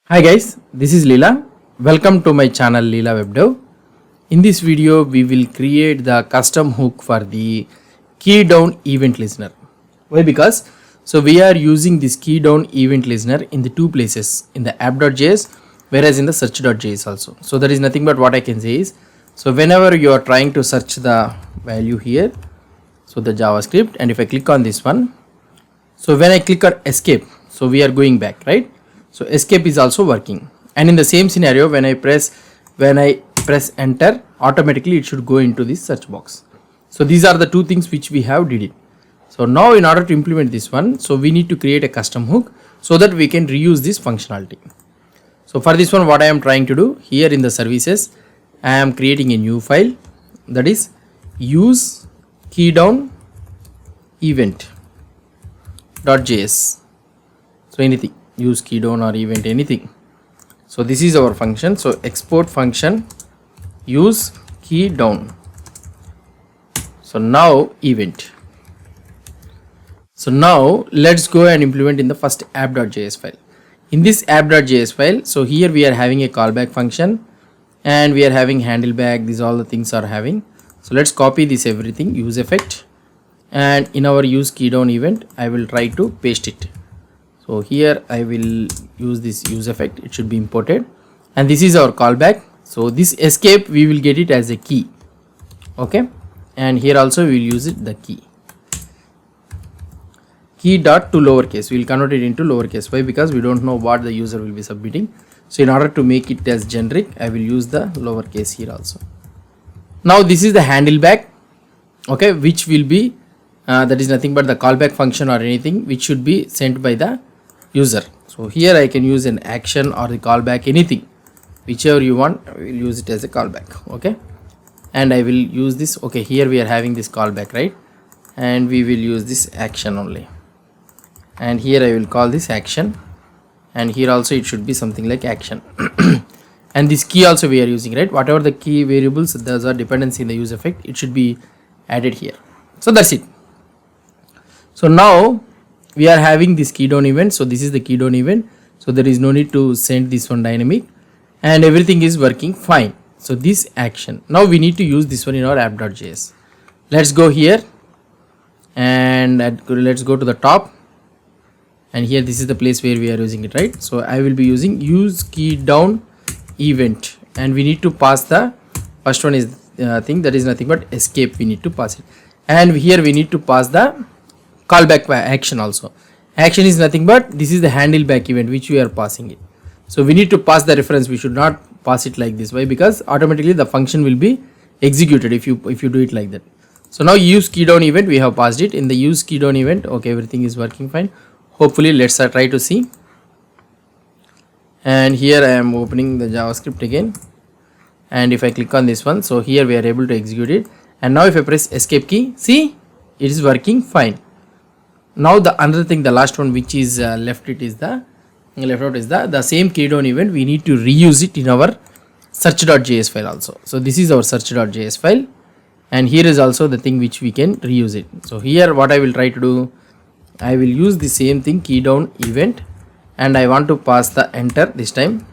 Hi guys, this is Leela. Welcome to my channel leelawebdev. In this video, we will create the custom hook for the Keydown Event Listener. Why? Because we are using this Keydown Event Listener in the two places, in the app.js whereas in the search.js also. So there is nothing but what I can say is, so whenever you are trying to search the value here, so the JavaScript, and if I click on this one, so when I click on escape, so we are going back, right? So escape is also working, and in the same scenario when I press enter, automatically it should go into this search box. So these are the two things which we have did it. So now in order to implement this one, so we need to create a custom hook so that we can reuse this functionality. So for this one, what I am trying to do here in the services, I am creating a new file, that is use keydown event.js. So anything, use keydown or event, anything. So this is our function. So export function use keydown. So now event. So now let's go and implement in the first app.js file. In this app.js file, so here we are having a callback function and we are having handleback. These all the things are having. So let's copy this everything, use effect, and in our use keydown event I will try to paste it. So here I will use this use effect, it should be imported, and this is our callback. So this escape we will get it as a key, okay, and here also we will use it the key dot to lowercase, we will convert it into lowercase. Why? Because we don't know what the user will be submitting. So in order to make it as generic, I will use the lowercase here also. Now this is the handleback, okay, which will be that is nothing but the callback function or anything which should be sent by the user. So here I can use an action or the callback, anything whichever you want, I will use it as a callback, okay, and I will use this. Okay, here we are having this callback, right, and we will use this action only, and here I will call this action, and here also it should be something like action and this key also we are using, right, whatever the key variables, those are dependency in the use effect, it should be added here. So that's it. So now we are having this keydown event. So this is the keydown event. So there is no need to send this one dynamic, and everything is working fine. So this action, now we need to use this one in our app.js. Let's go here and let's go to the top, and here this is the place where we are using it, right? So I will be using use keydown event, and we need to pass the first one is thing, that is nothing but escape, we need to pass it, and here we need to pass the callback action also. Action is nothing but this is the handleback event which we are passing it. So we need to pass the reference, we should not pass it like this. Why? Because automatically the function will be executed if you do it like that. So now use keydown event, we have passed it in the use keydown event. Okay, everything is working fine. Hopefully let's try to see. And here I am opening the JavaScript again, and if I click on this one, so here we are able to execute it, and now if I press escape key, see, it is working fine. Now the another thing, the last one which is left out is the same keydown event, we need to reuse it in our search.js file also. So this is our search.js file, and here is also the thing which we can reuse it. So here what I will try to do, I will use the same thing keydown event, and I want to pass the enter this time.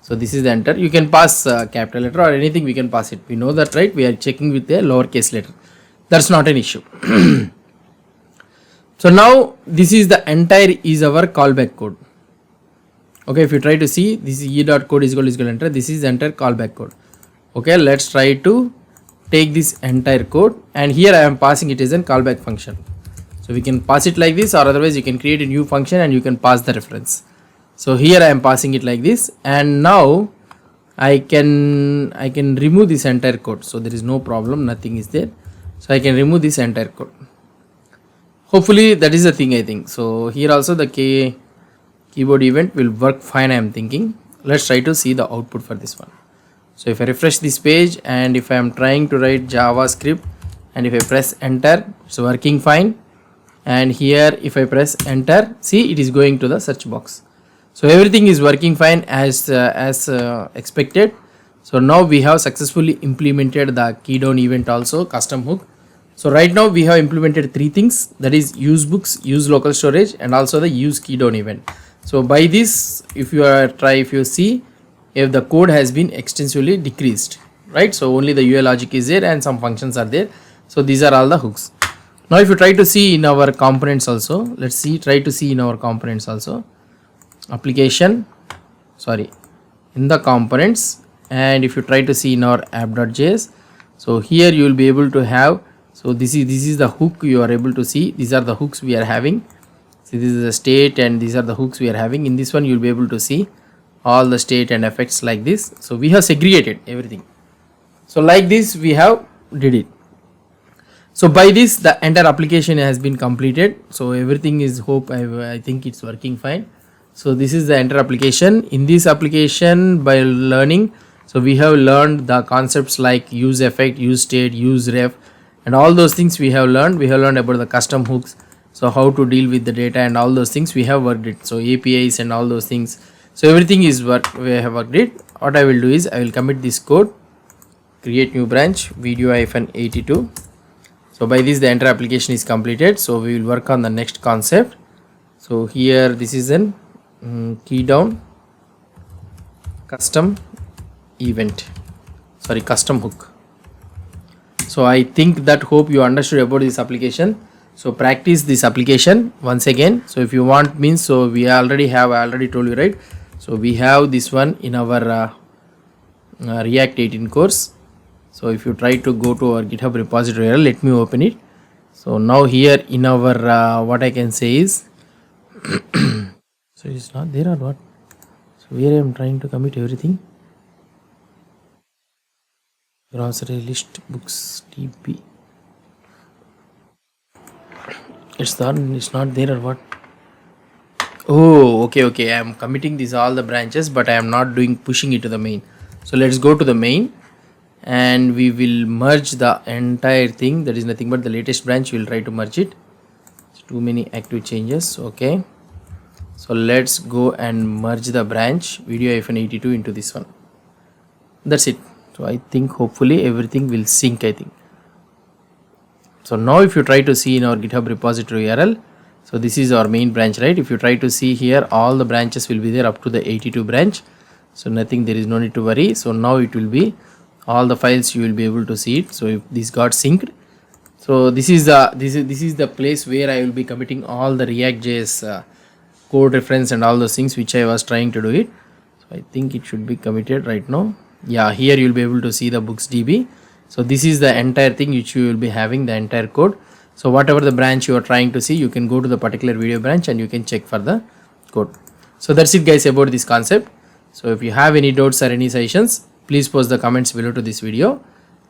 So this is the enter, you can pass capital letter or anything, we can pass it, we know that, right? We are checking with a lowercase letter, that's not an issue. So now this is the entire is our callback code. Okay, if you try to see, this is e.code is equal enter, this is the entire callback code. Okay, let's try to take this entire code, and here I am passing it as a callback function. So we can pass it like this, or otherwise you can create a new function and you can pass the reference. So here I am passing it like this, and now I can remove this entire code. So there is no problem, nothing is there. So I can remove this entire code. Hopefully that is the thing, I think. So here also the keyboard event will work fine, I am thinking. Let's try to see the output for this one. So if I refresh this page, and if I am trying to write JavaScript, and if I press enter, it's working fine. And here if I press enter, see, it is going to the search box. So everything is working fine as expected. So now we have successfully implemented the keydown event also, custom hook. So right now we have implemented three things, that is use books, use local storage, and also the use keydown event. So by this, if you see, if the code has been extensively decreased, right? So only the UI logic is there and some functions are there. So these are all the hooks. Now if you try to see in our components also, try to see in our components also, application, in the components, and if you try to see in our app.js, so here you will be able to have, so this is the hook you are able to see. These are the hooks we are having. So this is the state and these are the hooks we are having. In this one you will be able to see all the state and effects like this. So we have segregated everything. So like this we have did it. So by this the entire application has been completed. So everything is I think it's working fine. So this is the entire application. In this application, by learning, so we have learned the concepts like use effect, use state, use ref, and all those things we have learned. We have learned about the custom hooks, so how to deal with the data and all those things we have worked it. So APIs and all those things. So everything is we have worked it. What I will do is I will commit this code, create new branch, video-82. So by this the entire application is completed. So we will work on the next concept. So here this is an keydown custom hook. So I think that hope you understood about this application. So practice this application once again. So if you want means, so we already have, I already told you, right? So we have this one in our React18 course. So if you try to go to our GitHub repository, let me open it. So now here in our what I can say is so it's not there or what? So here I am trying to commit everything. Grocery list, BooksDB. It's not there or what? Oh, okay. I am committing these all the branches, but I am not pushing it to the main. So let's go to the main and we will merge the entire thing. That is nothing but the latest branch. We will try to merge it. It's too many active changes. Okay. So let's go and merge the branch video-82 into this one. That's it. So I think hopefully everything will sync, I think. So now if you try to see in our GitHub repository URL, so this is our main branch, right? If you try to see here, all the branches will be there up to the 82 branch. So nothing, there is no need to worry. So now it will be all the files, you will be able to see it. So if this got synced, so this is the place where I will be committing all the React.js code reference and all those things which I was trying to do it. So I think it should be committed right now. Yeah, here you will be able to see the BooksDB. So this is the entire thing which you will be having, the entire code. So whatever the branch you are trying to see, you can go to the particular video branch and you can check for the code. So that's it guys about this concept. So if you have any doubts or any suggestions, please post the comments below to this video.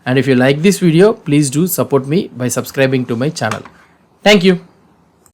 And if you like this video, please do support me by subscribing to my channel. Thank you.